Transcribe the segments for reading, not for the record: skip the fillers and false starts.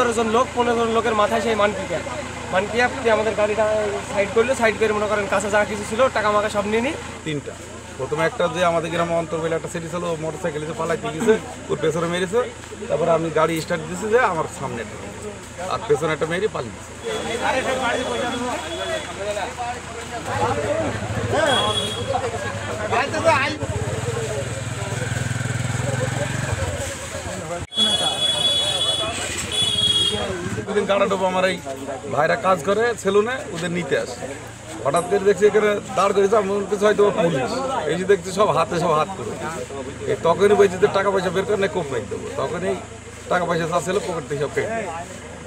15 জন লোক, 15 জন লোকের মাথায় সেই মানকিয়া আমাদের গাড়িটা সাইড করলো, সাইড করে মনে করেন কাছে যা কিছু ছিল টাকা মাকা সব নিয়ে নি। তিনটা প্রথমে একটা যে আমাদের গ্রামে অন্তর বলে একটা সিটি ছিল, মোটর সাইকেল পালাইতে গেছে, ওর পেছনে মেরেছে। তারপরে আমি গাড়ি স্টার্ট দিয়েছি যে আমার সামনে একটা আর পেছনে একটা মেরে পালিয়েছে। গাড়া ডোবা আমার এই ভাইরা কাজ করে সেলুনে, ওদের নিতে আসে। হঠাৎ করে দেখছি এখানে দাঁড় করেছে, আমার কিছু হয়তো পুলিশ, এই যে দেখছি সব হাত করে এই তখনই বলছি যে টাকা পয়সা বের করে না, কোপ রেখে দেবো। তখনই টাকা পয়সা চাচ্ছিল, পকেট থেকে সব কেটে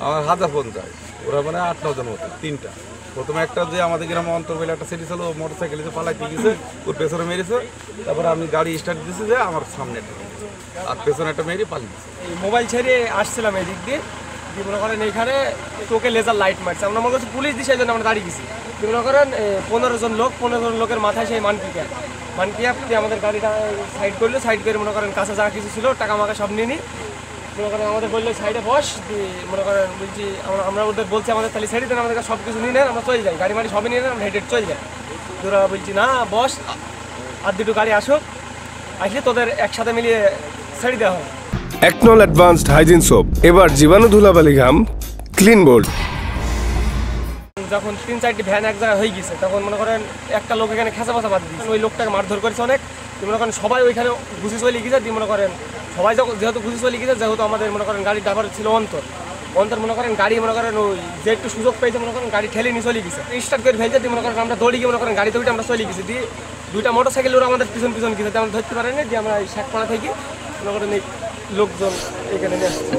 আমার 1050, ওরা মানে 8-9 জন মতো। তিনটা প্রথমে একটা যে আমাদের গ্রামে অন্তর বলে একটা সিটি ছিল, মোটর সাইকেল পালাইতে গেছে, ওর পেছনে মেরেছে। তারপরে আমি গাড়ি স্টার্ট দিয়েছি যে আমার সামনে একটা আর পেছনে একটা মেরে পালিয়েছে। মোবাইল ছেড়ে আসছিলাম এদিক দিয়ে, মনে করেন এইখানে চোখে লেজার লাইট মারছে। আমরা মনে করছি পুলিশ দিছে, এই জন্য আমরা দাঁড়িয়ে গেছি। মনে করেন 15 জন লোক, 15 জন লোকের মাথায় সেই মানকিয়া আমাদের গাড়িটা সাইড করলো, সাইড করে মনে করেন কাছে যা কিছু ছিল টাকা মাকা সব নিয়ে নি। মনে করেন আমাদের বললো সাইডে বস, মনে করেন বলছি আমরা ওদের বলছি আমাদের তাহলে ছেড়ে দেন, আমাদের সব কিছু নিয়ে নেন, আমরা চলে যাই, গাড়ি মাড়ি সবই নিয়ে নেন, আমরা হেঁটে চলে যাই। তোরা বলছি না বস, আর দুটো গাড়ি আসুক, আসলে তোদের একসাথে মিলিয়ে ছেড়ে দেওয়া হবে। একনল অ্যাডভান্সড হাইজিন সোপ, এবার জীবাণু ধুলাবালি ঘাম ক্লিন বোল্ড। যখন 3-4টি ভ্যান এক জায়গায় হয়ে গেছে, তখন মনে করেন একটা লোক এখানে খেঁচা পাচা বাদ দিয়েছে, ওই লোকটাকে মারধর করেছে অনেক। মনে করেন সবাই ওইখানে ঘুষি চলে গেছে, দিয়ে মনে করেন সবাই যেহেতু ঘুষি চলে গেছে, যেহেতু আমাদের মনে করেন গাড়ির ড্রাইভার ছিল অন্তর মনে করেন গাড়ি মনে করেন ওই যে একটু সুযোগ পেয়েছে, মনে করেন গাড়ি ঠেলে নিয়ে চলে গেছে, স্টার্ট করে ফেলছে। দিয়ে মনে করেন আমরা দৌড়ি গিয়ে মনে করেন গাড়িতে উঠে আমরা চলে গেছি। দিয়ে দুইটা মোটর সাইকেল ওরা আমাদের পিছন গেছে, আমরা ধরতে পারেনি। দিয়ে আমরা এই শেখপাড়া থেকে মনে করেন এই লোকজন এখানে নিয়ে আসছে।